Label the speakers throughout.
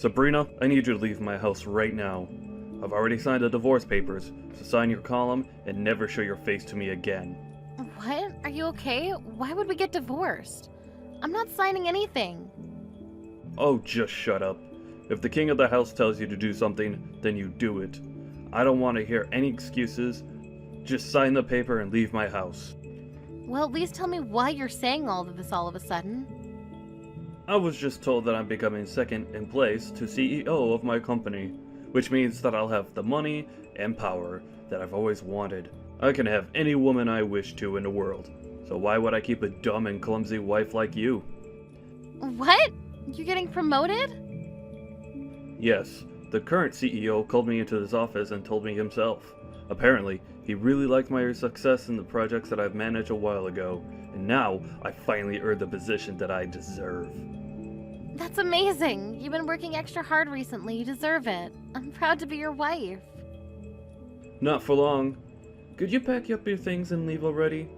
Speaker 1: Sabrina, I need you to leave my house right now. I've already signed the divorce papers, so sign your column and never show your face to me again.
Speaker 2: What? Are you okay? Why would we get divorced? I'm not signing anything.
Speaker 1: Oh, just shut up. If the king of the house tells you to do something, then you do it. I don't want to hear any excuses. Just sign the paper and leave my house.
Speaker 2: Well, at least tell me why you're saying all of this all of a sudden.
Speaker 1: I was just told that I'm becoming second in place to CEO of my company, which means that I'll have the money and power that I've always wanted. I can have any woman I wish to in the world, so why would I keep a dumb and clumsy wife like you?
Speaker 2: What? You're getting promoted?
Speaker 1: Yes, the current CEO called me into his office and told me himself. Apparently, he really liked my success in the projects that I've managed a while ago, and now I finally earned the position that I deserve.
Speaker 2: That's amazing. You've been working extra hard recently. You deserve it. I'm proud to be your wife.
Speaker 1: Not for long. Could you pack up your things and leave already?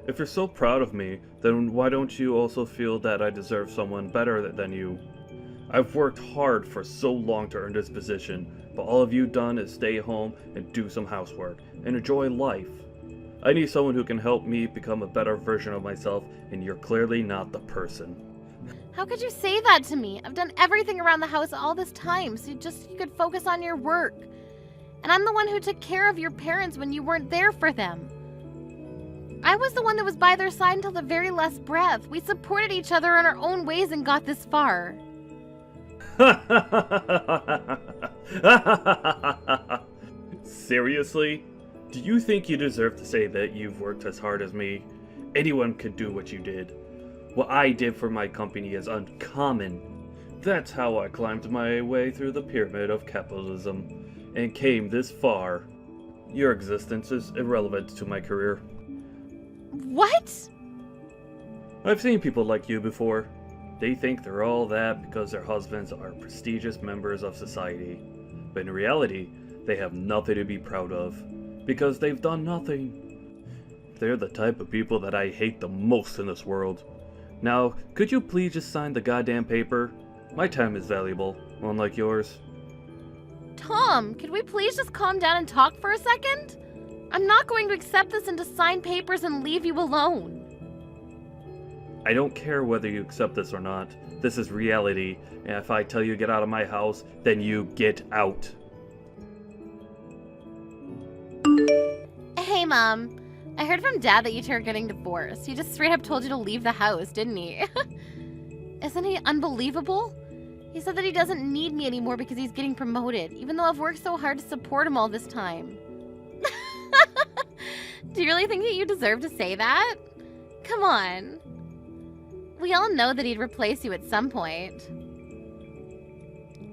Speaker 1: If you're so proud of me, then why don't you also feel that I deserve someone better than you? I've worked hard for so long to earn this position, but all of you done is stay home and do some housework and enjoy life. I need someone who can help me become a better version of myself, and you're clearly not the person.
Speaker 2: How could you say that to me? I've done everything around the house all this time, so you could focus on your work. And I'm the one who took care of your parents when you weren't there for them. I was the one that was by their side until the very last breath. We supported each other in our own ways and got this far.
Speaker 1: Seriously? Do you think you deserve to say that you've worked as hard as me? Anyone could do what you did. What I did for my company is uncommon. That's how I climbed my way through the pyramid of capitalism and came this far. Your existence is irrelevant to my career.
Speaker 2: What?
Speaker 1: I've seen people like you before. They think they're all that because their husbands are prestigious members of society. But in reality, they have nothing to be proud of, because they've done nothing. They're the type of people that I hate the most in this world. Now, could you please just sign the goddamn paper? My time is valuable, unlike yours.
Speaker 2: Tom, could we please just calm down and talk for a second? I'm not going to accept this and to sign papers and leave you alone.
Speaker 1: I don't care whether you accept this or not. This is reality, and if I tell you to get out of my house, then you get out.
Speaker 2: Hey, Mom. I heard from Dad that you two are getting divorced. He just straight up told you to leave the house, didn't he? Isn't he unbelievable? He said that he doesn't need me anymore because he's getting promoted, even though I've worked so hard to support him all this time. Do you really think that you deserve to say that? Come on. We all know that he'd replace you at some point.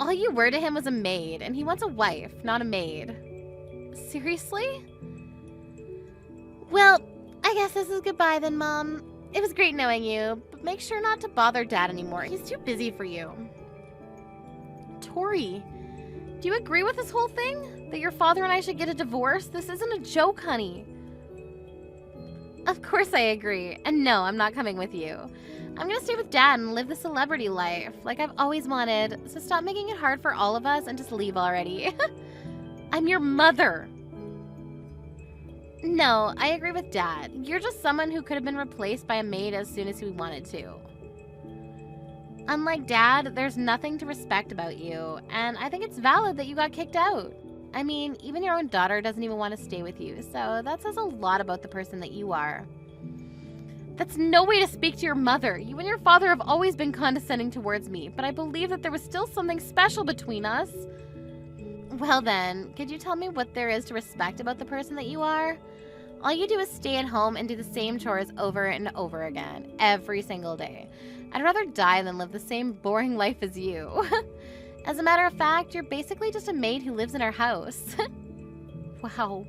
Speaker 2: All you were to him was a maid, and he wants a wife, not a maid. Seriously? Well, I guess this is goodbye then, Mom. It was great knowing you, but make sure not to bother Dad anymore. He's too busy for you. Tori, do you agree with this whole thing? That your father and I should get a divorce? This isn't a joke, honey. Of course I agree. And no, I'm not coming with you. I'm gonna stay with Dad and live the celebrity life, like I've always wanted, so stop making it hard for all of us and just leave already. I'm your mother. No, I agree with Dad. You're just someone who could have been replaced by a maid as soon as we wanted to. Unlike Dad, there's nothing to respect about you, and I think it's valid that you got kicked out. I mean, even your own daughter doesn't even want to stay with you, so that says a lot about the person that you are. That's no way to speak to your mother. You and your father have always been condescending towards me, but I believe that there was still something special between us. Well then, could you tell me what there is to respect about the person that you are? All you do is stay at home and do the same chores over and over again, every single day. I'd rather die than live the same boring life as you. As a matter of fact, you're basically just a maid who lives in our house. Wow.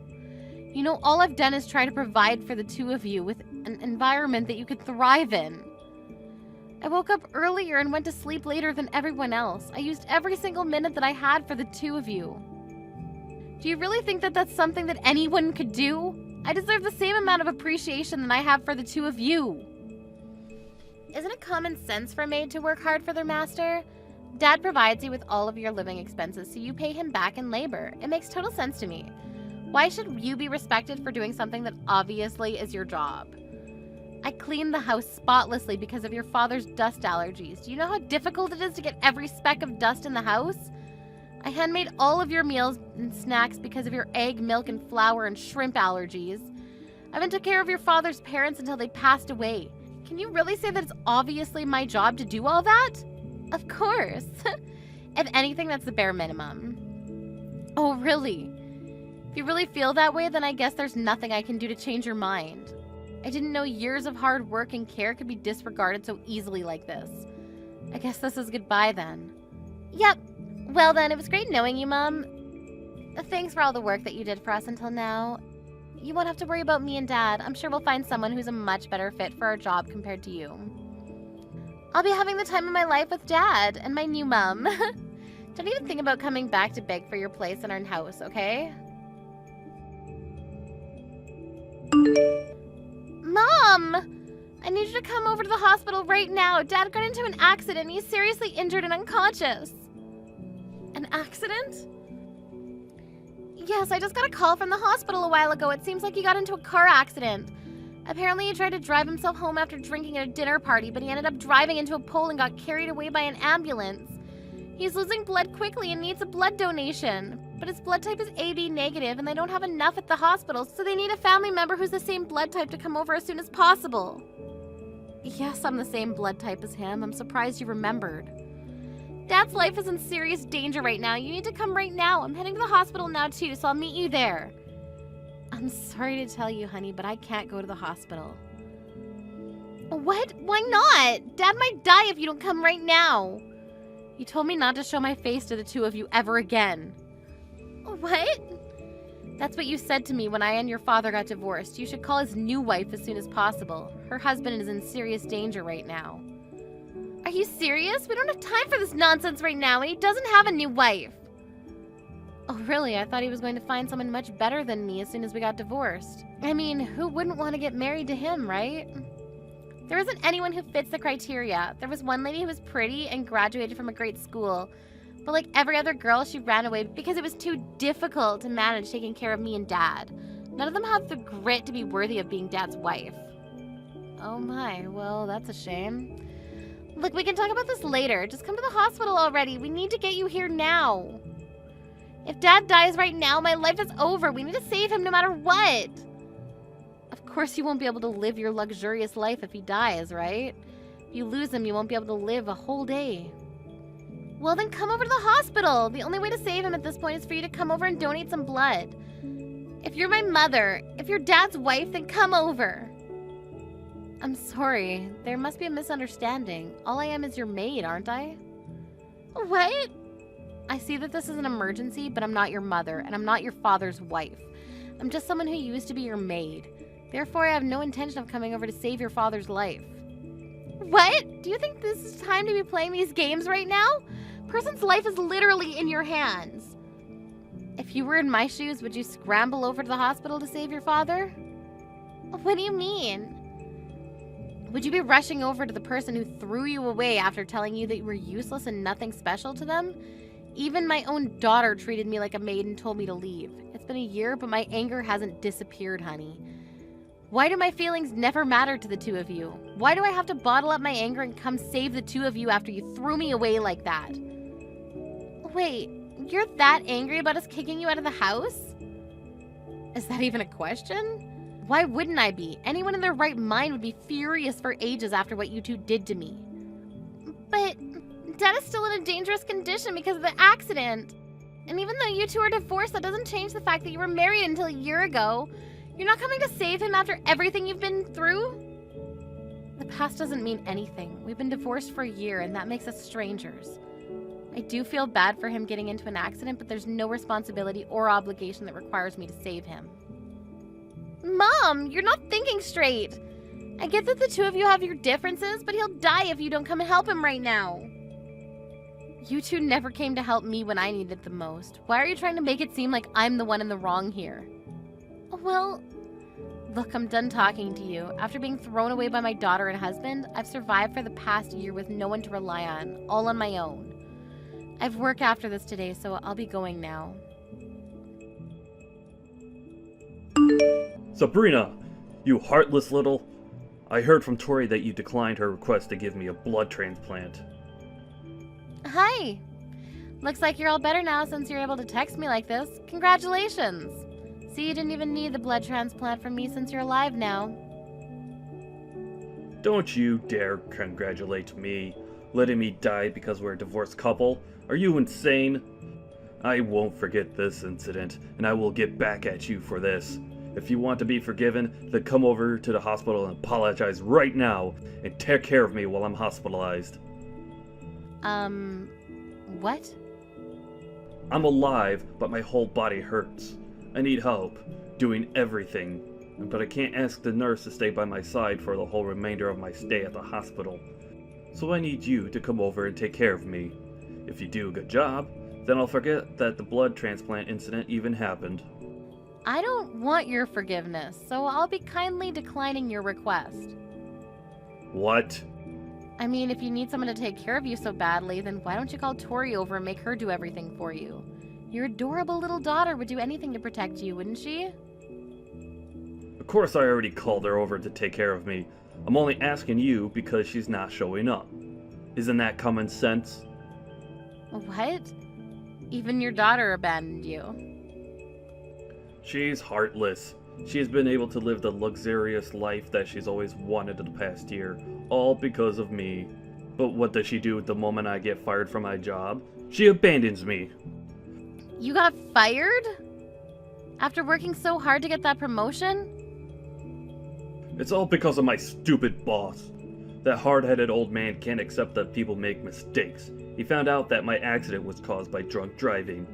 Speaker 2: You know, all I've done is try to provide for the two of you with an environment that you could thrive in. I woke up earlier and went to sleep later than everyone else. I used every single minute that I had for the two of you. Do you really think that that's something that anyone could do? I deserve the same amount of appreciation that I have for the two of you. Isn't it common sense for a maid to work hard for their master? Dad provides you with all of your living expenses, so you pay him back in labor. It makes total sense to me. Why should you be respected for doing something that obviously is your job? I clean the house spotlessly because of your father's dust allergies. Do you know how difficult it is to get every speck of dust in the house? I handmade all of your meals and snacks because of your egg, milk, and flour and shrimp allergies. I even took care of your father's parents until they passed away. Can you really say that it's obviously my job to do all that? Of course. If anything, that's the bare minimum. Oh, really? If you really feel that way, then I guess there's nothing I can do to change your mind. I didn't know years of hard work and care could be disregarded so easily like this. I guess this is goodbye then. Yep. Well then, it was great knowing you, Mom. Thanks for all the work that you did for us until now. You won't have to worry about me and Dad. I'm sure we'll find someone who's a much better fit for our job compared to you. I'll be having the time of my life with Dad and my new mom. Don't even think about coming back to beg for your place in our house, okay? Mom! I need you to come over to the hospital right now. Dad got into an accident. He's seriously injured and unconscious. An accident? Yes, I just got a call from the hospital a while ago. It seems like he got into a car accident. Apparently he tried to drive himself home after drinking at a dinner party, but he ended up driving into a pole and got carried away by an ambulance. He's losing blood quickly and needs a blood donation. But his blood type is AB negative and they don't have enough at the hospital, so they need a family member who's the same blood type to come over as soon as possible. Yes, I'm the same blood type as him. I'm surprised you remembered. Dad's life is in serious danger right now. You need to come right now. I'm heading to the hospital now too, so I'll meet you there. I'm sorry to tell you, honey, but I can't go to the hospital. What? Why not? Dad might die if you don't come right now. You told me not to show my face to the two of you ever again. What? That's what you said to me when I and your father got divorced. You should call his new wife as soon as possible. Her husband is in serious danger right now. Are you serious? We don't have time for this nonsense right now, and he doesn't have a new wife. Oh, really? I thought he was going to find someone much better than me as soon as we got divorced. I mean, who wouldn't want to get married to him, right? There isn't anyone who fits the criteria. There was one lady who was pretty and graduated from a great school. But like every other girl, she ran away because it was too difficult to manage taking care of me and Dad. None of them have the grit to be worthy of being Dad's wife. Oh my, well, that's a shame. Look, we can talk about this later. Just come to the hospital already. We need to get you here now. If Dad dies right now, my life is over. We need to save him no matter what. Of course you won't be able to live your luxurious life if he dies, right? If you lose him, you won't be able to live a whole day. Well, then come over to the hospital. The only way to save him at this point is for you to come over and donate some blood. If you're my mother, if you're Dad's wife, then come over. I'm sorry. There must be a misunderstanding. All I am is your maid, aren't I? What? I see that this is an emergency, but I'm not your mother, and I'm not your father's wife. I'm just someone who used to be your maid. Therefore, I have no intention of coming over to save your father's life. What? Do you think this is time to be playing these games right now? Person's life is literally in your hands. If you were in my shoes, would you scramble over to the hospital to save your father? What do you mean? Would you be rushing over to the person who threw you away after telling you that you were useless and nothing special to them? Even my own daughter treated me like a maid and told me to leave. It's been a year, but my anger hasn't disappeared, honey. Why do my feelings never matter to the two of you? Why do I have to bottle up my anger and come save the two of you after you threw me away like that? Wait, you're that angry about us kicking you out of the house? Is that even a question? Why wouldn't I be? Anyone in their right mind would be furious for ages after what you two did to me. But Dad is still in a dangerous condition because of the accident. And even though you two are divorced, that doesn't change the fact that you were married until a year ago. You're not coming to save him after everything you've been through? The past doesn't mean anything. We've been divorced for a year, and that makes us strangers. I do feel bad for him getting into an accident, but there's no responsibility or obligation that requires me to save him. Mom, you're not thinking straight. I get that the two of you have your differences, but he'll die if you don't come and help him right now. You two never came to help me when I needed the most. Why are you trying to make it seem like I'm the one in the wrong here? Well, look, I'm done talking to you. After being thrown away by my daughter and husband, I've survived for the past year with no one to rely on, all on my own. I've work after this today, so I'll be going now.
Speaker 1: Sabrina, you heartless little... I heard from Tori that you declined her request to give me a blood transplant.
Speaker 2: Hi! Looks like you're all better now since you're able to text me like this. Congratulations! See, you didn't even need the blood transplant from me since you're alive now.
Speaker 1: Don't you dare congratulate me, letting me die because we're a divorced couple. Are you insane? I won't forget this incident, and I will get back at you for this. If you want to be forgiven, then come over to the hospital and apologize right now, and take care of me while I'm hospitalized.
Speaker 2: What?
Speaker 1: I'm alive, but my whole body hurts. I need help, doing everything. But I can't ask the nurse to stay by my side for the whole remainder of my stay at the hospital. So I need you to come over and take care of me. If you do a good job, then I'll forget that the blood transplant incident even happened.
Speaker 2: I don't want your forgiveness, so I'll be kindly declining your request.
Speaker 1: What?
Speaker 2: I mean, if you need someone to take care of you so badly, then why don't you call Tori over and make her do everything for you? Your adorable little daughter would do anything to protect you, wouldn't she?
Speaker 1: Of course I already called her over to take care of me. I'm only asking you because she's not showing up. Isn't that common sense?
Speaker 2: What? Even your daughter abandoned you.
Speaker 1: She's heartless. She has been able to live the luxurious life that she's always wanted in the past year, all because of me. But what does she do the moment I get fired from my job? She abandons me.
Speaker 2: You got fired? After working so hard to get that promotion?
Speaker 1: It's all because of my stupid boss. That hard-headed old man can't accept that people make mistakes. He found out that my accident was caused by drunk driving.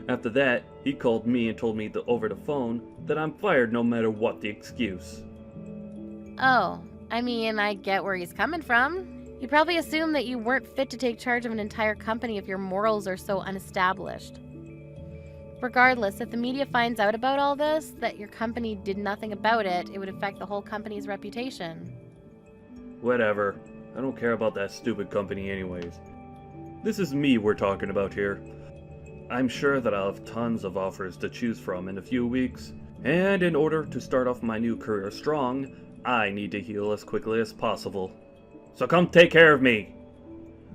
Speaker 1: After that, he called me and told me over the phone that I'm fired no matter what the excuse.
Speaker 2: Oh, I mean, I get where he's coming from. He probably assumed that you weren't fit to take charge of an entire company if your morals are so unestablished. Regardless, if the media finds out about all this, that your company did nothing about it, it would affect the whole company's reputation.
Speaker 1: Whatever. I don't care about that stupid company anyways. This is me we're talking about here. I'm sure that I'll have tons of offers to choose from in a few weeks. And in order to start off my new career strong, I need to heal as quickly as possible. So come take care of me!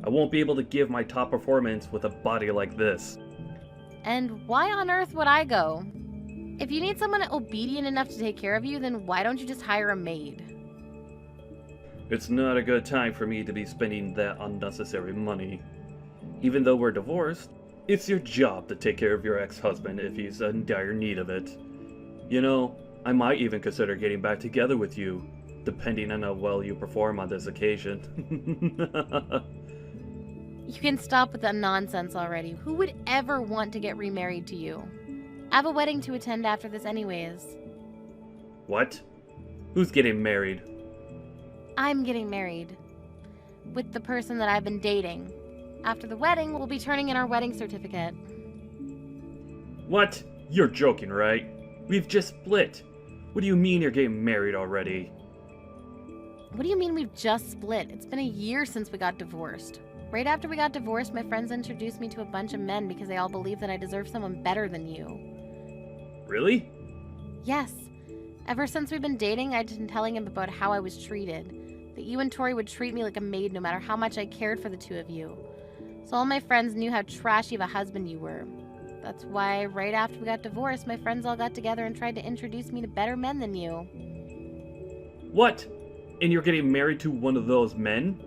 Speaker 1: I won't be able to give my top performance with a body like this.
Speaker 2: And why on earth would I go? If you need someone obedient enough to take care of you, then why don't you just hire a maid?
Speaker 1: It's not a good time for me to be spending that unnecessary money. Even though we're divorced, it's your job to take care of your ex-husband if he's in dire need of it. You know, I might even consider getting back together with you, depending on how well you perform on this occasion.
Speaker 2: You can stop with that nonsense already. Who would ever want to get remarried to you? I have a wedding to attend after this anyways.
Speaker 1: What? Who's getting married?
Speaker 2: I'm getting married. With the person that I've been dating. After the wedding, we'll be turning in our wedding certificate.
Speaker 1: What? You're joking, right? We've just split. What do you mean you're getting married already?
Speaker 2: What do you mean we've just split? It's been a year since we got divorced. Right after we got divorced, my friends introduced me to a bunch of men because they all believe that I deserve someone better than you.
Speaker 1: Really?
Speaker 2: Yes. Ever since we've been dating, I've been telling him about how I was treated. That you and Tori would treat me like a maid no matter how much I cared for the two of you. So all my friends knew how trashy of a husband you were. That's why right after we got divorced, my friends all got together and tried to introduce me to better men than you.
Speaker 1: What? And you're getting married to one of those men?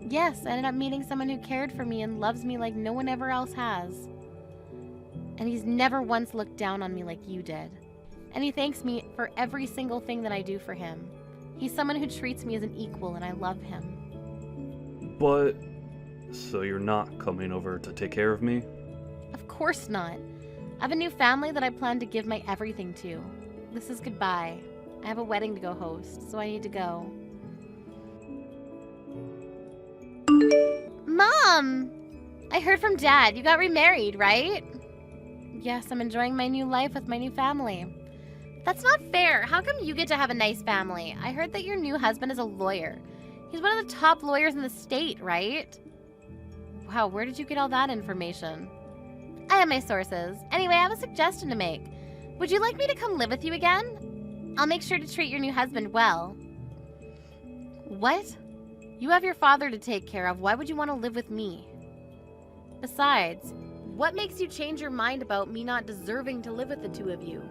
Speaker 2: Yes, I ended up meeting someone who cared for me and loves me like no one ever else has. And he's never once looked down on me like you did. And he thanks me for every single thing that I do for him. He's someone who treats me as an equal and I love him.
Speaker 1: But... so you're not coming over to take care of me?
Speaker 2: Of course not. I have a new family that I plan to give my everything to. This is goodbye. I have a wedding to go host, so I need to go. Mom! I heard from Dad. You got remarried, right? Yes, I'm enjoying my new life with my new family. That's not fair. How come you get to have a nice family? I heard that your new husband is a lawyer. He's one of the top lawyers in the state, right? Wow, where did you get all that information? I have my sources. Anyway, I have a suggestion to make. Would you like me to come live with you again? I'll make sure to treat your new husband well. What? You have your father to take care of. Why would you want to live with me? Besides, what makes you change your mind about me not deserving to live with the two of you?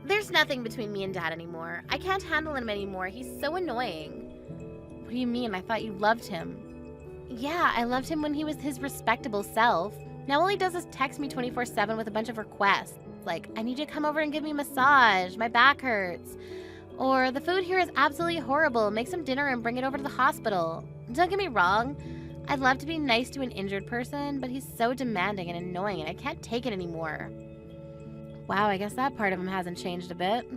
Speaker 2: There's nothing between me and Dad anymore. I can't handle him anymore. He's so annoying. What do you mean? I thought you loved him. Yeah, I loved him when he was his respectable self. Now all he does is text me 24/7 with a bunch of requests. Like, I need you to come over and give me a massage. My back hurts. Or, the food here is absolutely horrible. Make some dinner and bring it over to the hospital. Don't get me wrong. I'd love to be nice to an injured person, but he's so demanding and annoying and I can't take it anymore. Wow, I guess that part of him hasn't changed a bit.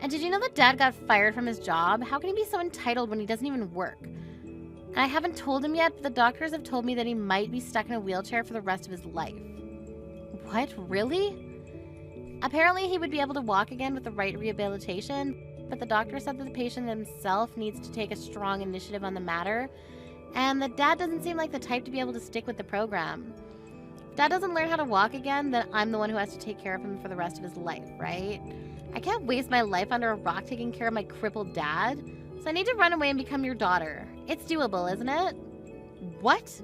Speaker 2: And did you know that Dad got fired from his job? How can he be so entitled when he doesn't even work? And I haven't told him yet, but the doctors have told me that he might be stuck in a wheelchair for the rest of his life. What? Really? Apparently he would be able to walk again with the right rehabilitation, but the doctor said that the patient himself needs to take a strong initiative on the matter, and that Dad doesn't seem like the type to be able to stick with the program. If Dad doesn't learn how to walk again, then I'm the one who has to take care of him for the rest of his life, right? I can't waste my life under a rock taking care of my crippled dad, so I need to run away and become your daughter. It's doable, isn't it? What?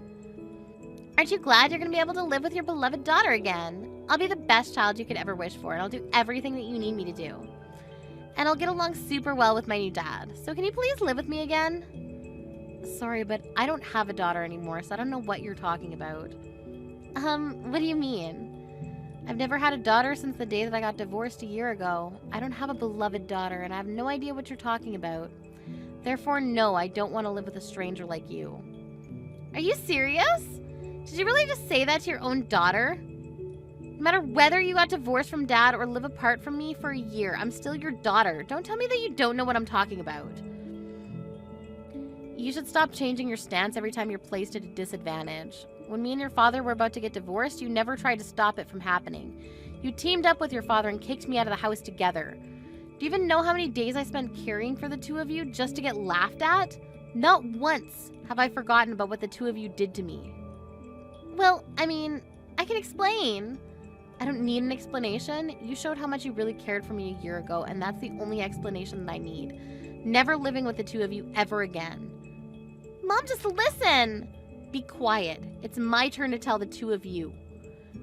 Speaker 2: Aren't you glad you're going to be able to live with your beloved daughter again? I'll be the best child you could ever wish for, and I'll do everything that you need me to do. And I'll get along super well with my new dad. So can you please live with me again? Sorry, but I don't have a daughter anymore, so I don't know what you're talking about. What do you mean? I've never had a daughter since the day that I got divorced a year ago. I don't have a beloved daughter, and I have no idea what you're talking about. Therefore, no, I don't want to live with a stranger like you. Are you serious? Did you really just say that to your own daughter? No matter whether you got divorced from Dad or live apart from me for a year, I'm still your daughter. Don't tell me that you don't know what I'm talking about. You should stop changing your stance every time you're placed at a disadvantage. When me and your father were about to get divorced, you never tried to stop it from happening. You teamed up with your father and kicked me out of the house together. Do you even know how many days I spent caring for the two of you just to get laughed at? Not once have I forgotten about what the two of you did to me. Well, I mean, I can explain. I don't need an explanation. You showed how much you really cared for me a year ago, and that's the only explanation that I need. Never living with the two of you ever again. Mom, just listen. Be quiet. It's my turn to tell the two of you.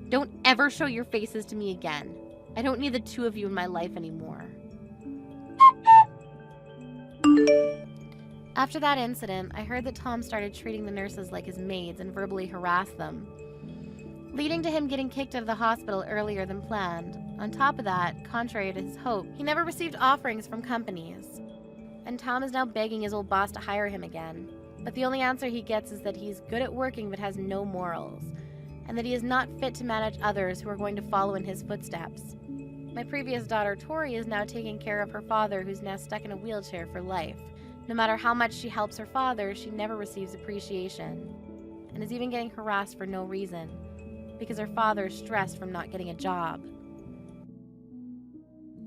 Speaker 2: Don't ever show your faces to me again. I don't need the two of you in my life anymore. After that incident, I heard that Tom started treating the nurses like his maids and verbally harassed them, leading to him getting kicked out of the hospital earlier than planned. On top of that, contrary to his hope, he never received offerings from companies. And Tom is now begging his old boss to hire him again. But the only answer he gets is that he's good at working but has no morals, and that he is not fit to manage others who are going to follow in his footsteps. My previous daughter, Tori, is now taking care of her father, who's now stuck in a wheelchair for life. No matter how much she helps her father, she never receives appreciation, and is even getting harassed for no reason, because her father is stressed from not getting a job.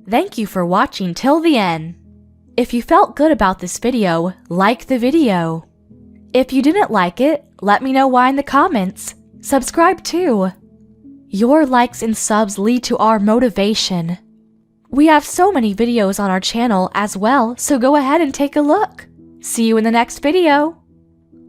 Speaker 3: Thank you for watching till the end. If you felt good about this video, like the video. If you didn't like it, let me know why in the comments. Subscribe too. Your likes and subs lead to our motivation. We have so many videos on our channel as well, so go ahead and take a look. See you in the next video.